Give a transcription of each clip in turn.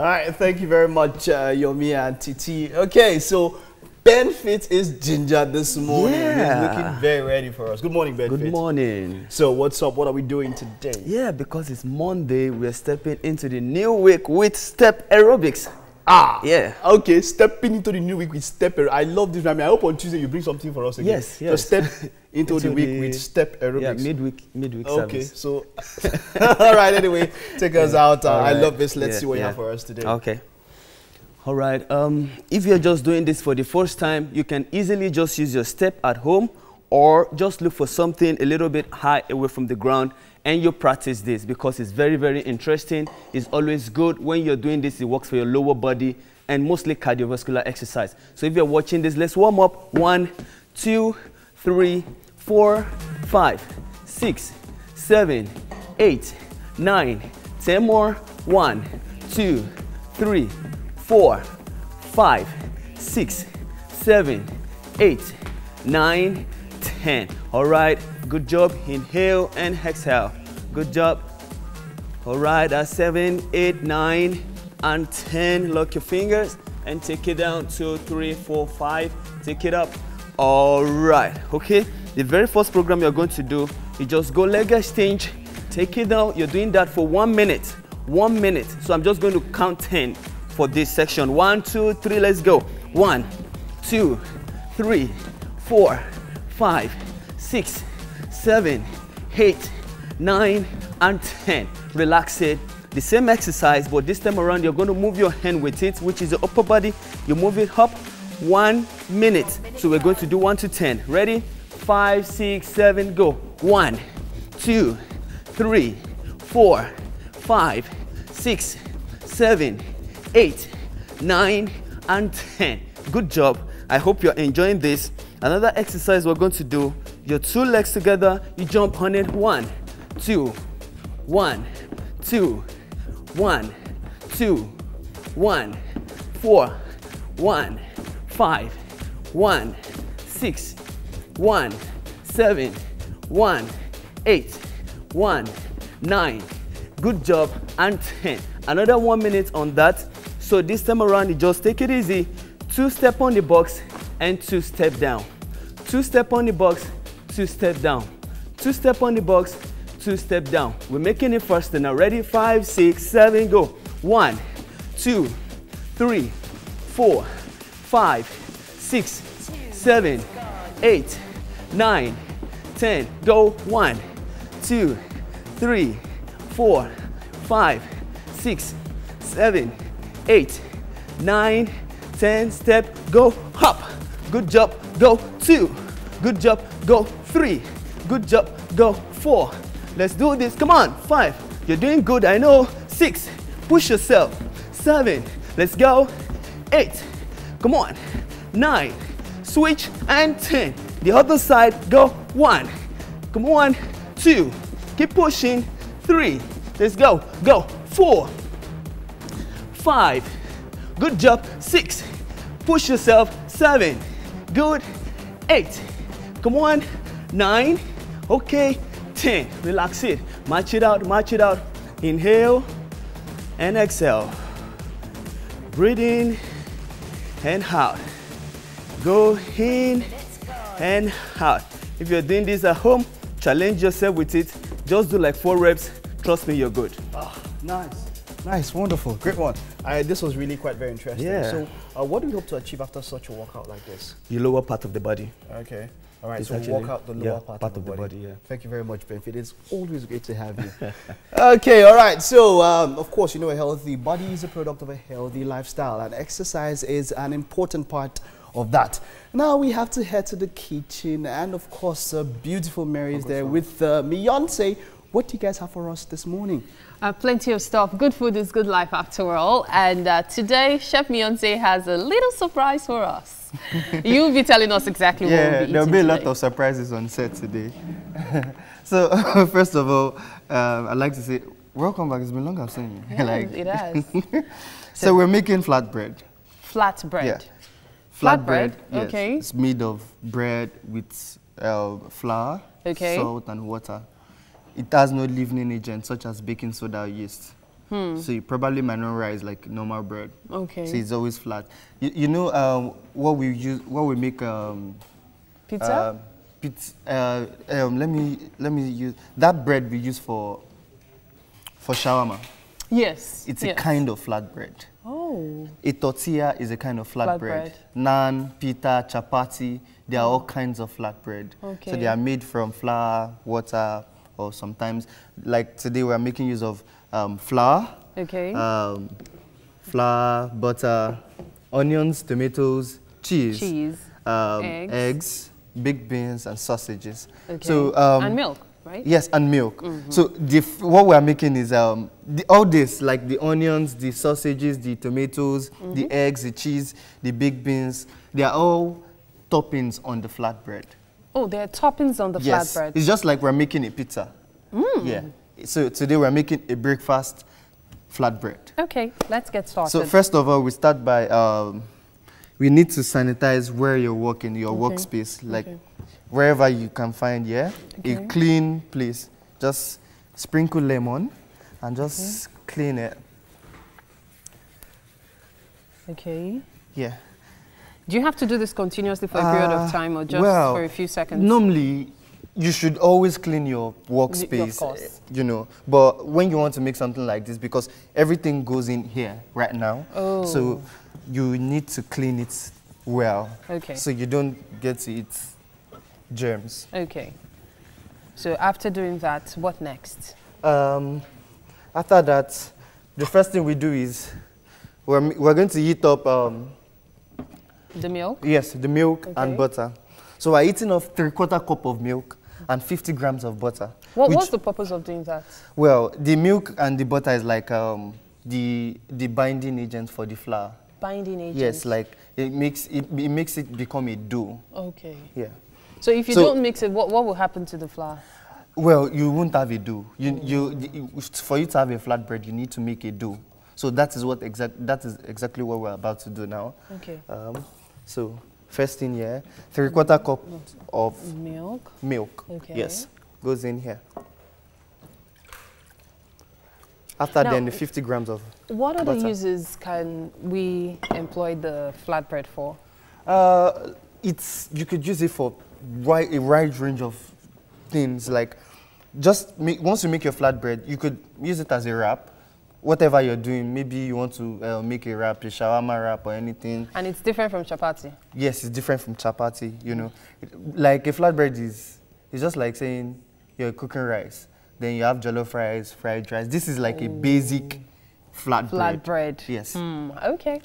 right, thank you very much, Yomi and Titi. Okay, so Benfit is ginger this morning. Yeah. He's looking very ready for us. Good morning, Benfit. Good morning. So what's up? What are we doing today? Yeah, because it's Monday, we're stepping into the new week with step aerobics. Yeah. Okay, stepping into the new week with step aerobics. I love this. I hope on Tuesday you bring something for us again. Yes, yes. So step into the week with step aerobics. Yeah, midweek okay, service. so all right. Anyway, take us out. I right. love this. Let's see what you have for us today. Okay. All right. If you're just doing this for the first time, you can easily just use your step at home, or just look for something a little bit high away from the ground, and you practice this because it's very, very interesting. It's always good when you're doing this. It works for your lower body and mostly cardiovascular exercise. So if you're watching this, let's warm up. 1, 2, 3, 4, 5, 6, 7, 8, 9, 10 more. 1, 2, 3, 4, 5, 6, 7, 8, 9, 10. All right, good job. Inhale and exhale. Good job. All right, that's 7, 8, 9, and 10. Lock your fingers and take it down. 2, 3, 4, 5. Take it up. All right, okay. The very first program you're going to do, you just go leg exchange, take it down. You're doing that for 1 minute. 1 minute. So I'm just going to count 10 for this section. 1, 2, 3, let's go. 1, 2, 3, 4, 5, 6, 7, 8, 9, and 10. Relax it. The same exercise, but this time around you're going to move your hand with it, which is the upper body. You move it up. 1 minute. So we're going to do 1 to 10. Ready? 5, 6, 7, go. 1, 2, 3, 4, 5, 6, 7, 8, 9, and 10. Good job. I hope you're enjoying this. Another exercise we're going to do, your 2 legs together, you jump on it. 1, 2, 1, 2, 1, 2, 1, 4, 1, 5, 1, 6, 1, 7, 1, 8, 1, 9. Good job. And 10. Another 1 minute on that. So this time around, you just take it easy. 2 step on the box and 2 step down. 2 step on the box, 2 step down. 2 step on the box, 2 step down. We're making it faster now. Ready? 5, 6, 7, go. 1, 2, 3, 4, 5, 6, 7, 8, 9, 10. Go. 1, 2, 3, 4, 5, 6, 7, 8, 9, 10. Step. Go. Hop. Good job. Go. 2. Good job. Go. 3. Good job. Go. 4. Let's do this. Come on. 5. You're doing good. I know. 6. Push yourself. 7. Let's go. 8. Come on. 9. Switch. And 10. The other side. Go. 1. Come on. 2. Keep pushing. 3. Let's go. Go. 4. 5. Good job. 6. Push yourself. 7. Good. 8. Come on. 9. Okay. 10. Relax it. March it out. March it out. Inhale and exhale. Breathe in and out. Go in and out. If you're doing this at home, challenge yourself with it. Just do like 4 reps. Trust me, you're good. Oh, nice. Nice, wonderful, great one. This was really quite very interesting. Yeah. So what do you hope to achieve after such a workout like this? The lower part of the body. Okay. All right, It's so actually- work out the lower yeah, part part of the body. yeah. Thank you very much, Benfit. It's always great to have you. Okay, all right. So, of course, you know, a healthy body is a product of a healthy lifestyle, and exercise is an important part of that. Now we have to head to the kitchen, and of course, beautiful Mary is there with Beyonce. What do you guys have for us this morning? Plenty of stuff. Good food is good life after all. And today, Chef Beyonce has a little surprise for us. You'll be telling us exactly what we'll be eating there'll be a lot today. of surprises on set today. So, first of all, I'd like to say, welcome back. It's been long I've seen you. Yeah, it has. So we're making flatbread. Flatbread. Yeah. Flatbread, Yes. okay. It's made of bread with flour, Okay. salt, and water. It has no leavening agent such as baking soda or yeast. So you probably might not realize like normal bread. Okay. So it's always flat. You know what we use, what we make Pizza? let me use that bread we use for shawarma. Yes. It's yes. a kind of flatbread. Oh. A tortilla is a kind of flatbread. Flatbread. Naan, pita, chapati, they are all kinds of flatbread. Okay. So they are made from flour, water, or sometimes, like today we are making use of flour, Okay. Flour, butter, onions, tomatoes, cheese, eggs, baked beans, and sausages. Okay. So, and milk, right? Yes, and milk. So what we are making is all this, like the onions, the sausages, the tomatoes, the eggs, the cheese, the baked beans, they are all toppings on the flatbread. Oh, there are toppings on the flatbread. It's just like we're making a pizza. Yeah. So today we're making a breakfast flatbread. Okay, let's get started. So first of all, we start by we need to sanitize where you're working, your workspace, like wherever you can find a clean place. Just sprinkle lemon and just clean it. Okay. Yeah. Do you have to do this continuously for a period of time or just for a few seconds? Normally, you should always clean your workspace, of course. you know. But when you want to make something like this, because everything goes in here right now, so you need to clean it well, so you don't get to eat germs. Okay. So after doing that, what next? After that, the first thing we do is we're going to heat up the milk? Yes, the milk and butter. So we're eating off 3/4 cup of milk and 50 grams of butter. What's the purpose of doing that? Well, the milk and the butter is like the binding agent for the flour. Binding agent? Yes, like it makes it become a dough. Okay. Yeah. So if you don't mix it, what will happen to the flour? Well, you won't have a dough. For you to have a flatbread, you need to make a dough. So that is exactly what we're about to do now. Okay. So first in here, 3/4 cup of milk. Milk. Okay. Yes, goes in here. After Now, then, the 50 grams of what other butter. uses can we employ the flatbread for? You could use it for a wide range of things. Like, once you make your flatbread, you could use it as a wrap. Whatever you're doing, maybe you want to make a wrap, a shawarma wrap or anything. And it's different from chapati? Yes, it's different from chapati, you know. Like a flatbread is just like saying you're cooking rice. Then you have jollof rice, fried rice. This is like a basic flatbread. Flatbread. Yes. Okay.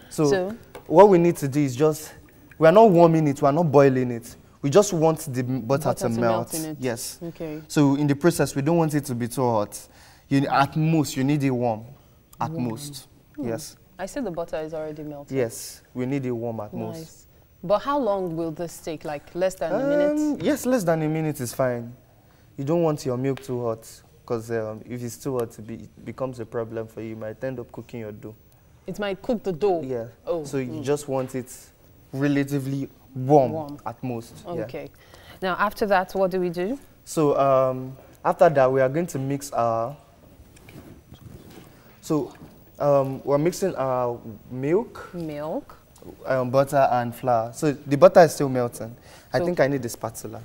So what we need to do is we are not warming it, we are not boiling it. We just want the butter to melt. In it. Yes. Okay. So in the process, we don't want it to be too hot. At most, you need it warm. At most. Yes. I see the butter is already melted. Yes, we need it warm at most. But how long will this take? Like less than a minute? Yes, less than a minute is fine. You don't want your milk too hot, because if it's too hot, it becomes a problem for you. You might end up cooking your dough. It might cook the dough? Yeah. Oh. So you just want it relatively warm. At most. Okay. Yeah. Now, after that, what do we do? So, after that, we are going to mix our... So, we're mixing our milk, butter, and flour. So, the butter is still melting. I think I need a spatula.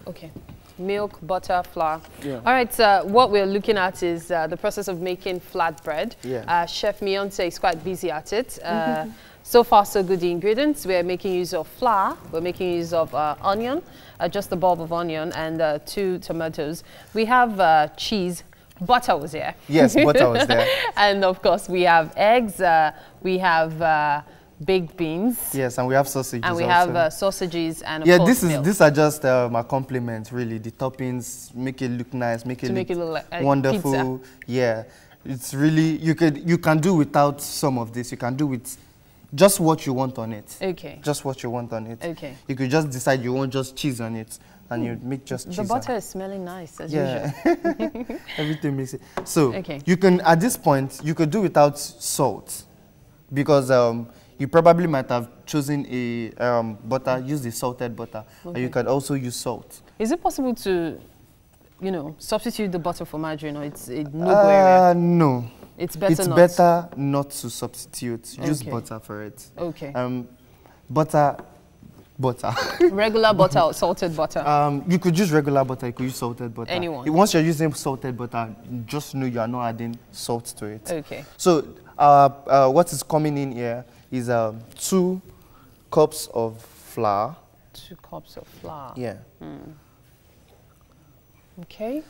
Okay. Milk, butter, flour. Yeah. All right, what we're looking at is the process of making flatbread. Yeah. Chef Mionse is quite busy at it. So far, so good. The ingredients, we're making use of flour, we're making use of onion, just a bulb of onion, and 2 tomatoes. We have cheese. Butter was there. Yes, butter was there. And of course, we have eggs, we have baked beans. Yes, and we have sausages. And we also have sausages and of course milk. These are just my compliments, really. The toppings make it look nice, make it look like wonderful. Pizza. Yeah, it's really you can do without some of this. You can do with just what you want on it. Okay. Just what you want on it. Okay. You could just decide you want just cheese on it, and you make just cheese. The butter is smelling nice as usual. Everything makes it. So okay. you can, at this point, you could do without salt, because you probably might have chosen a butter, use the salted butter, and you can also use salt. Is it possible to you know, substitute the butter for margarine, or it's no go area? No. It's better It's not. better not to substitute. Use Okay. butter for it. Okay. Butter. Regular butter or salted butter? You could use regular butter, you could use salted butter. Anyone. Once you're using salted butter, just know you are not adding salt to it. Okay. So what is coming in here is 2 cups of flour. 2 cups of flour. Yeah. Okay.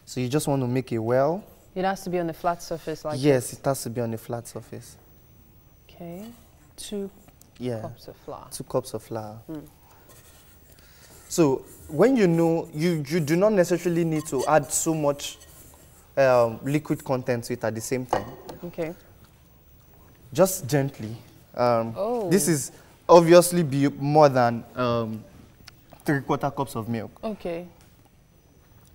So you just want to make it well. It has to be on a flat surface like Yes, this. it has to be on a flat surface. Okay. 2 Yeah. cups of flour. 2 cups of flour. So when you know, you do not necessarily need to add so much liquid content to it at the same time. Okay. Just gently. Oh. This is obviously be more than 3/4 cups of milk. Okay.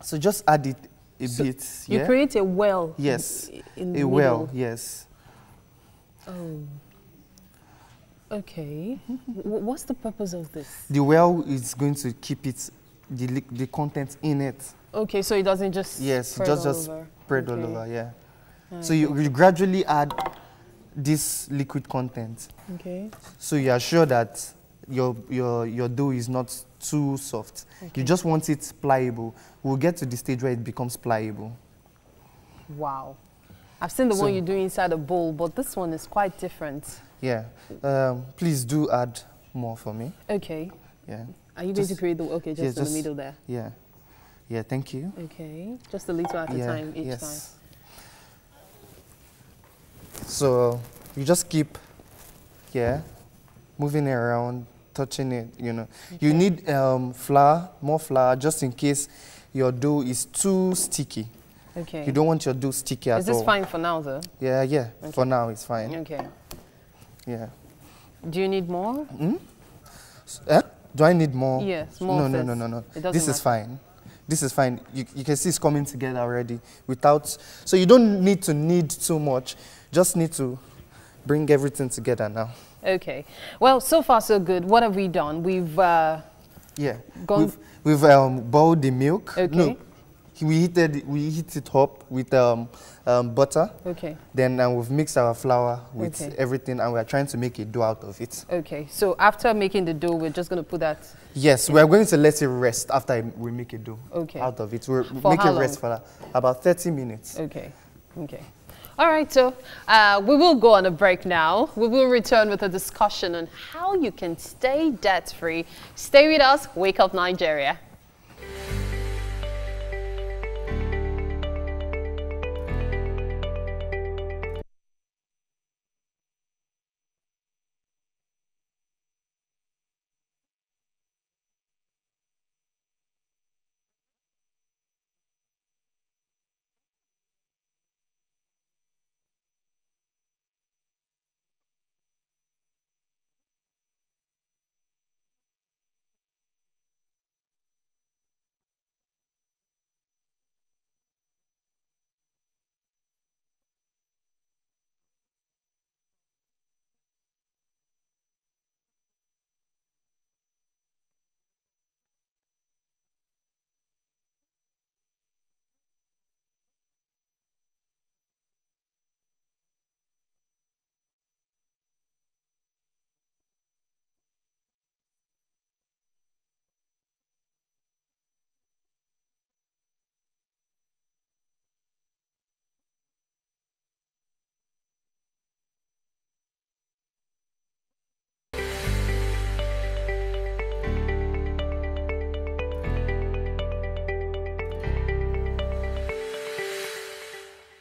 So just add it a bit. You Yeah? create a well. Yes. In the A well, middle. yes. Oh. Okay. What's the purpose of this? The well is going to keep it, the content in it. Okay, so it doesn't just Yes, spread just all just over. spread all Okay. over, yeah. So you gradually add this liquid content. Okay. So you are sure that your dough is not too soft. You just want it pliable. We'll get to the stage where it becomes pliable. Wow. I've seen the one you do inside a bowl, but this one is quite different. Yeah. Please do add more for me. Okay. Yeah. Are you going to create the, okay, just yeah, in the middle there? Yeah. Yeah, thank you. Okay. Just a little at a time each yes. time. So you just keep, moving it around, touching it, you know. Okay. You need flour, more flour, just in case your dough is too sticky. Okay. You don't want your dough sticky at all. Is this fine for now, though? Yeah, yeah. Okay. For now, it's fine. Okay. Yeah. Do you need more? Do I need more? Yes, more No, of no, this. no, no, no. It doesn't This is matter. fine. This is fine. You can see it's coming together already without, so you don't need to knead too much. Just need to bring everything together now. Okay. Well, so far so good. What have we done? We've Yeah. gone. We've boiled the milk. Okay. No, we heat it up with butter. Okay. Then we've mixed our flour with Okay. everything, and we're trying to make a dough out of it. Okay. So after making the dough, we're just going to put that. Yes, we're going to let it rest after we make a dough Okay. out of it. We'll For make how it rest long? for about 30 minutes. Okay. Okay. All right, so we will go on a break now. We will return with a discussion on how you can stay debt-free. Stay with us. Wake Up Nigeria.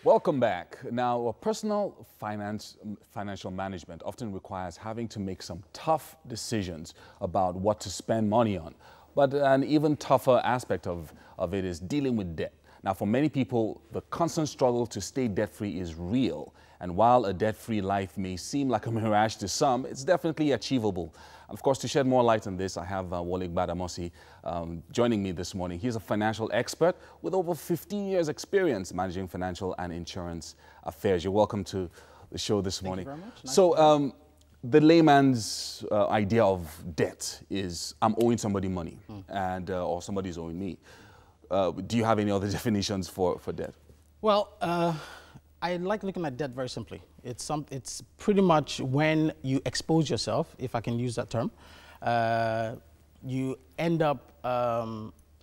Welcome back. Now, personal financial management often requires having to make some tough decisions about what to spend money on. But an even tougher aspect of it is dealing with debt. Now, for many people, the constant struggle to stay debt-free is real. And while a debt-free life may seem like a mirage to some, it's definitely achievable. Of course, to shed more light on this, I have WakeUpNigeria joining me this morning. He's a financial expert with over 15 years experience managing financial and insurance affairs. You're welcome to the show this morning. Thank you very much. Nice So the layman's idea of debt is I'm owing somebody money, and or somebody's owing me. Do you have any other definitions for debt? Well, I like looking at debt very simply. It's pretty much when you expose yourself, if I can use that term, you end up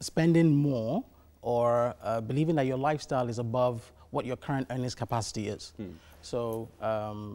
spending more or believing that your lifestyle is above what your current earnings capacity is. So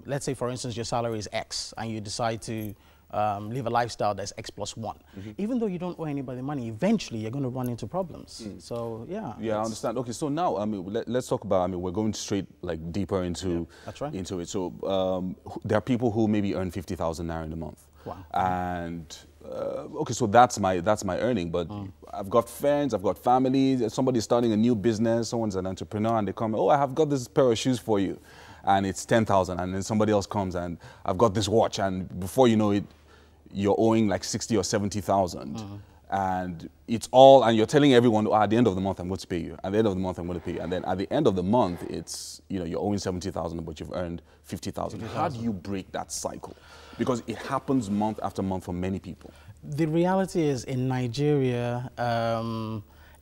let's say, for instance, your salary is X and you decide to live a lifestyle that's X plus 1. Even though you don't owe anybody money, eventually you're going to run into problems. So yeah. Yeah, I understand. Okay, so now I mean, let's talk about. I mean, we're going straight like deeper into that's right. into it. So there are people who maybe earn 50,000 naira in a month. Wow. And okay, so that's my earning. But I've got friends, I've got family. Somebody's starting a new business. Someone's an entrepreneur, and they come, oh, I have got this pair of shoes for you, and it's 10,000. And then somebody else comes, and I've got this watch, and before you know it, you're owing like 60 or 70,000, and it's all, and you're telling everyone, oh, at the end of the month I'm going to pay you. At the end of the month I'm going to pay you, and then at the end of the month, it's, you know, you're owing 70,000, but you've earned 50,000. How do you break that cycle? Because it happens month after month for many people. The reality is, in Nigeria,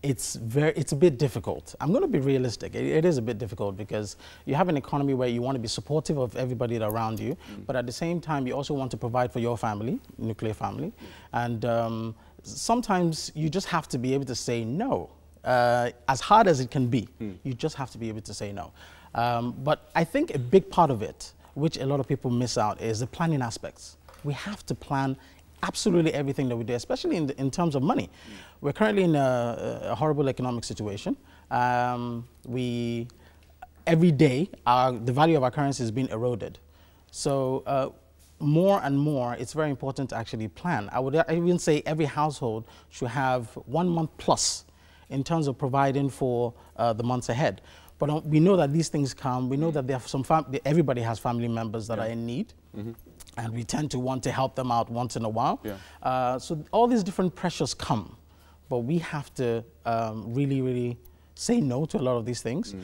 it's a bit difficult. I'm going to be realistic. It is a bit difficult because you have an economy where you want to be supportive of everybody around you, but at the same time, you also want to provide for your family, nuclear family, and sometimes you just have to be able to say no. As hard as it can be, you just have to be able to say no. But I think a big part of it, which a lot of people miss out, is the planning aspects. We have to plan absolutely everything that we do, especially in terms of money. We're currently in a horrible economic situation. Every day, the value of our currency is being eroded. So more and more, it's very important to actually plan. I would even say every household should have 1 month plus in terms of providing for the months ahead. But we know that these things come. We know that there are some everybody has family members that are in need. And we tend to want to help them out once in a while. So all these different pressures come, but we have to really, really say no to a lot of these things,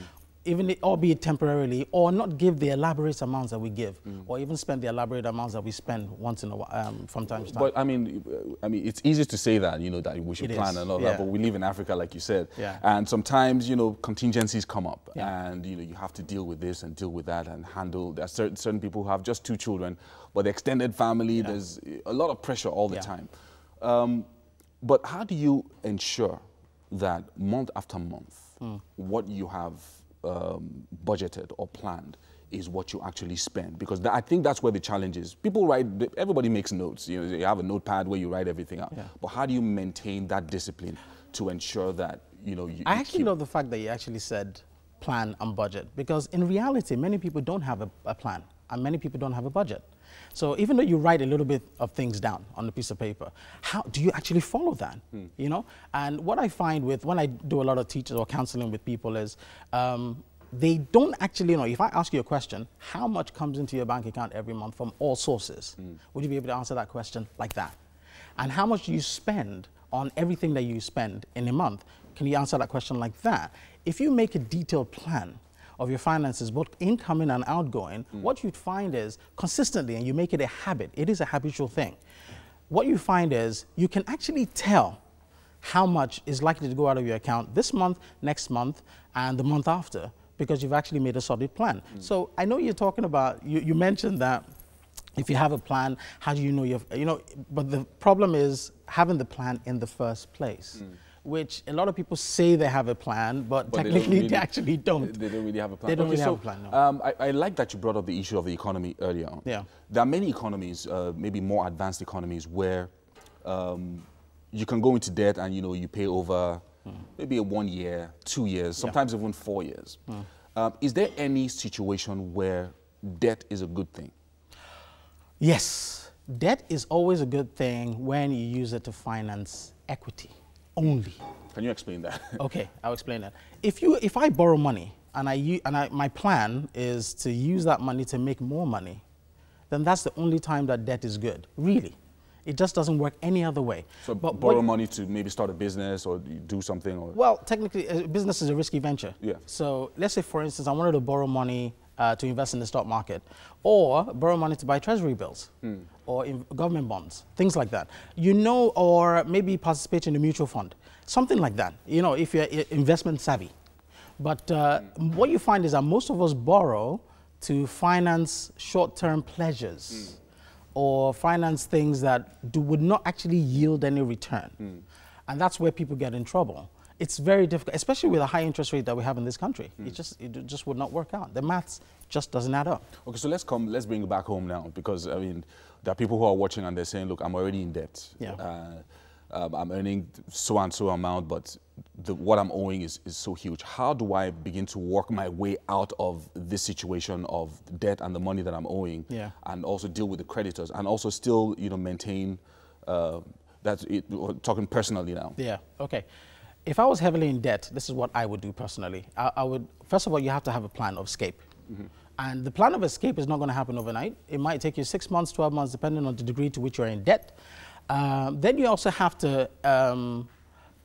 even albeit temporarily, or not give the elaborate amounts that we give, or even spend the elaborate amounts that we spend once in a while, from time to time. But I mean, it's easy to say that, you know, that we should plan and all that, but we live in Africa, like you said, and sometimes, you know, contingencies come up, and you know, you have to deal with this and deal with that and handle. There are certain people who have just 2 children, but the extended family, there's a lot of pressure all the time. But how do you ensure that month after month, what you have budgeted or planned is what you actually spend? Because I think that's where the challenge is. People write, everybody makes notes. You know, you have a notepad where you write everything out. But how do you maintain that discipline to ensure that, you know, I actually love the fact that you actually said plan and budget, because in reality, many people don't have a plan and many people don't have a budget. So even though you write a little bit of things down on a piece of paper, how do you actually follow that? You know, and what I find when I do a lot of teachers or counseling with people is they don't actually know. If I ask you a question, how much comes into your bank account every month from all sources? Would you be able to answer that question like that? And how much do you spend on everything that you spend in a month? Can you answer that question like that? If you make a detailed plan of your finances, both incoming and outgoing, what you'd find is consistently, and you make it a habit, it is a habitual thing. What you find is you can actually tell how much is likely to go out of your account this month, next month, and the month after, because you've actually made a solid plan. So I know you're talking about, you mentioned that if you have a plan, how do you know but the problem is having the plan in the first place. Which a lot of people say they have a plan, but technically they actually don't. They don't really have a plan. They don't really have a plan, no. I like that you brought up the issue of the economy earlier on. There are many economies, maybe more advanced economies, where you can go into debt and, you know, you pay over maybe 1 year, 2 years, sometimes even 4 years. Is there any situation where debt is a good thing? Yes. Debt is always a good thing when you use it to finance equity. Only. Can you explain that? Okay, I'll explain that. If I borrow money and my plan is to use that money to make more money, then that's the only time that debt is good. Really, it just doesn't work any other way. So borrow money to maybe start a business or do something, or? Well, technically, a business is a risky venture. Yeah. So let's say, for instance, I wanted to borrow money to invest in the stock market, or borrow money to buy treasury bills or government bonds, things like that. You know, or maybe participate in a mutual fund, something like that, you know, if you're investment savvy. But what you find is that most of us borrow to finance short-term pleasures or finance things that would not actually yield any return. And that's where people get in trouble. It's very difficult, especially with a high interest rate that we have in this country. It just would not work out. The maths just doesn't add up. Okay, so let's bring it back home now, because I mean, there are people who are watching and they're saying, look, I'm already in debt. Yeah. I'm earning so and so amount, but what I'm owing is so huge. How do I begin to work my way out of this situation of debt and the money that I'm owing, and also deal with the creditors, and also still, you know, maintain talking personally now? Yeah. Okay. If I was heavily in debt, this is what I would do personally. I would, first of all, you have to have a plan of escape. And the plan of escape is not going to happen overnight. It might take you 6 months, 12 months, depending on the degree to which you're in debt. Then you also have to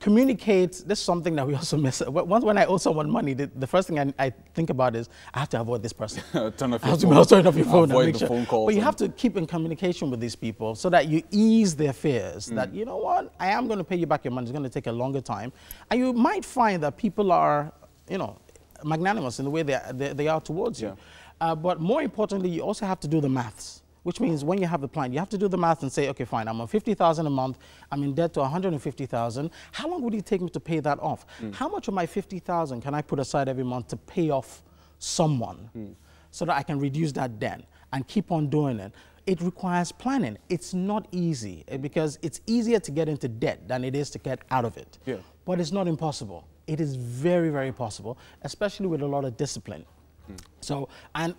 communicate. This is something that we also miss. Once when I owe someone money, the first thing I think about is I have to avoid this person. Turn off your phone. Avoid the phone calls. But you have to keep in communication with these people so that you ease their fears. That, you know what, I am going to pay you back your money. It's going to take a longer time. And you might find that people are, you know, magnanimous in the way they are towards you. But more importantly, you also have to do the maths. Which means when you have the plan, you have to do the math and say, okay, fine, I'm on 50,000 a month, I'm in debt to 150,000. How long would it take me to pay that off? How much of my 50,000 can I put aside every month to pay off someone so that I can reduce that debt and keep on doing it? It requires planning. It's not easy because it's easier to get into debt than it is to get out of it. But it's not impossible. It is very, very possible, especially with a lot of discipline. So, and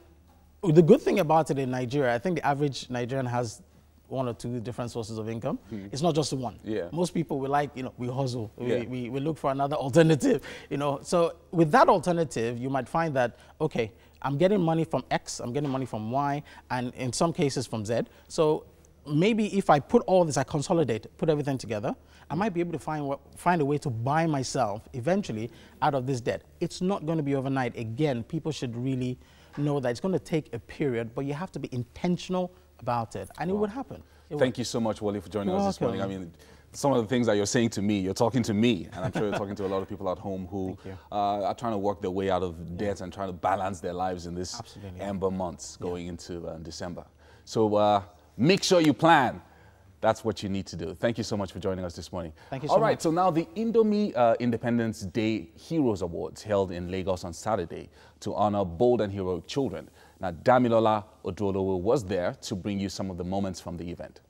the good thing about it in Nigeria, I think the average Nigerian has 1 or 2 different sources of income. It's not just the one. Most people, we hustle. We look for another alternative, you know. So with that alternative, you might find that, okay, I'm getting money from X, I'm getting money from Y, and in some cases from Z. So maybe if I put all this, I consolidate, put everything together, I might be able to find a way to buy myself eventually out of this debt. It's not going to be overnight. Again, people should really know that it's going to take a period, but you have to be intentional about it, and it would happen. Thank you so much, Wale, for joining us this morning. I mean, some of the things that you're saying to me, you're talking to me, and I'm sure you're talking to a lot of people at home who are trying to work their way out of debt and trying to balance their lives in this amber months going into December. So make sure you plan. That's what you need to do. Thank you so much for joining us this morning. Thank you so much. All right, so now the Indomie Independence Day Heroes Awards held in Lagos on Saturday to honor bold and heroic children. Now, Damilola Odolowo was there to bring you some of the moments from the event.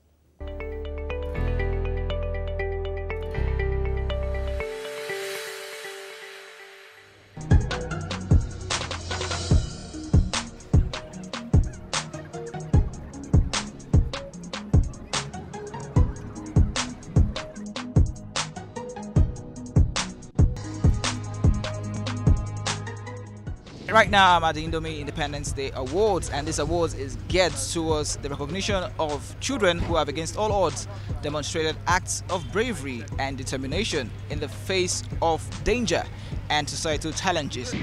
Right now, I'm at the Indomie Independence Day Awards, and this awards is geared towards the recognition of children who have, against all odds, demonstrated acts of bravery and determination in the face of danger and societal challenges.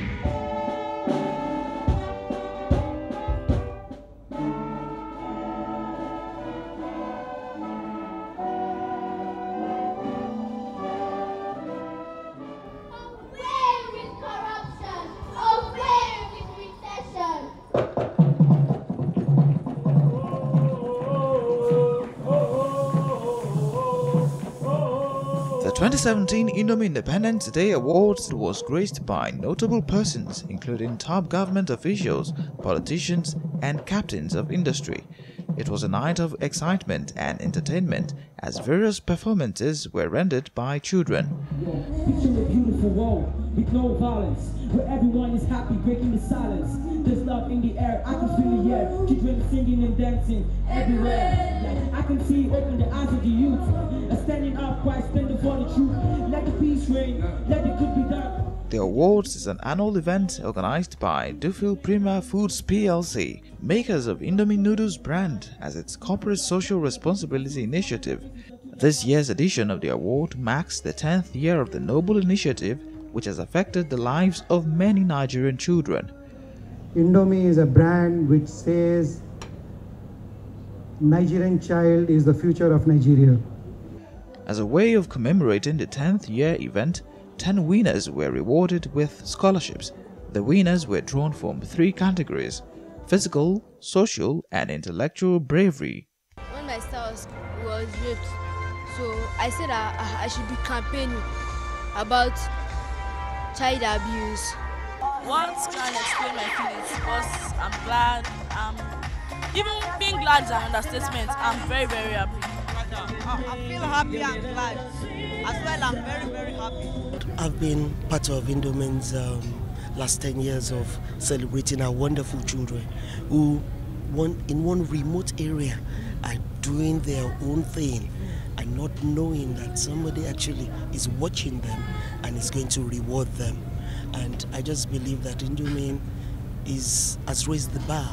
The 2017 Indomie Independence Day Awards was graced by notable persons including top government officials, politicians, and captains of industry. It was a night of excitement and entertainment as various performances were rendered by children. Picture a beautiful world with no violence, where everyone is happy, breaking the silence. There's love in the air, I can feel the air. Children singing and dancing everywhere. I can see open the eyes of the youth, standing up, quite standing for the truth. Let the peace reign, let the good be done. The awards is an annual event organized by Dufil Prima Foods PLC, makers of Indomie Noodles brand, as its corporate social responsibility initiative. This year's edition of the award marks the 10th year of the noble initiative, which has affected the lives of many Nigerian children. Indomie is a brand which says Nigerian child is the future of Nigeria. As a way of commemorating the 10th year event, 10 winners were rewarded with scholarships. The winners were drawn from 3 categories: physical, social, and intellectual bravery. When my sister was raped, so I said I should be campaigning about child abuse. Words can't explain my feelings because I'm glad. Even being glad is an understatement. I'm very, very happy. I feel happy and glad. As well, I'm very, very happy. I've been part of Indomine's last 10 years of celebrating our wonderful children who, in one remote area, are doing their own thing and not knowing that somebody actually is watching them and is going to reward them. And I just believe that Indomine has raised the bar,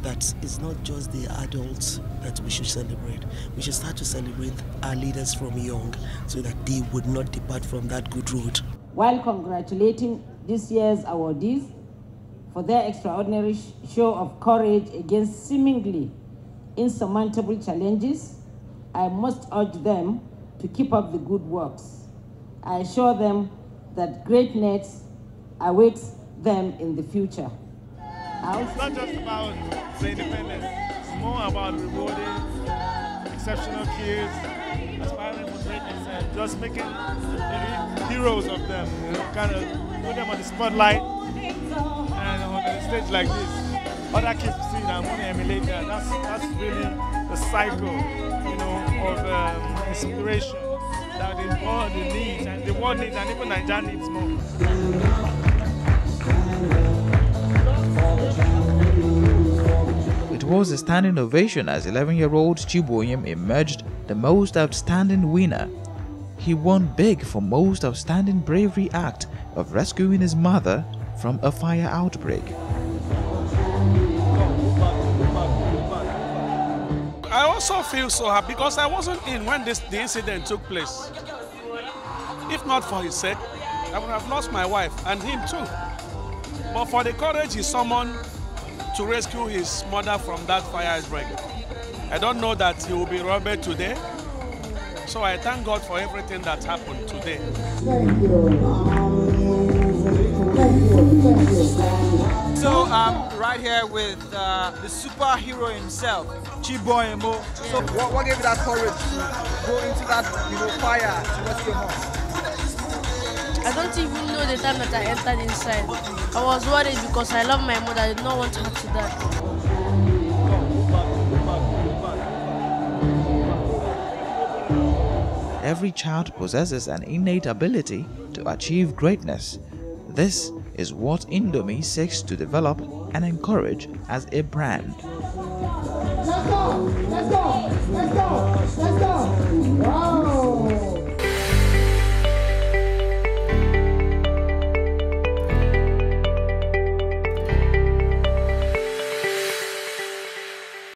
that it's not just the adults that we should celebrate. We should start to celebrate our leaders from young so that they would not depart from that good road. While congratulating this year's awardees for their extraordinary show of courage against seemingly insurmountable challenges, I must urge them to keep up the good works. I assure them that greatness awaits them in the future. It's not just about the independence, it's more about rewarding exceptional kids, aspiring for greatness, and just making heroes of them, you know, kind of put them on the spotlight and on a stage like this. Other kids see that and want to emulate that. That's really the cycle, you know, of inspiration that the world needs, and the world needs, and even Nigeria needs more. It was a standing ovation as 11-year-old Chiboyem emerged the most outstanding winner. He won big for most outstanding bravery act of rescuing his mother from a fire outbreak. I also feel so happy because I wasn't in when the incident took place. If not for his sake, I would have lost my wife and him too. But for the courage he summoned to rescue his mother from that fire outbreak, I don't know that he will be robbed today. So I thank God for everything that happened today. Thank you. So I'm right here with the superhero himself, Chiboyemo. So what gave you that courage to go into that fire to rescue your mom? I don't even know the time that I entered inside. I was worried because I love my mother. I did not want her to die. Every child possesses an innate ability to achieve greatness. This is what Indomie seeks to develop and encourage as a brand. Let's go! Let's go!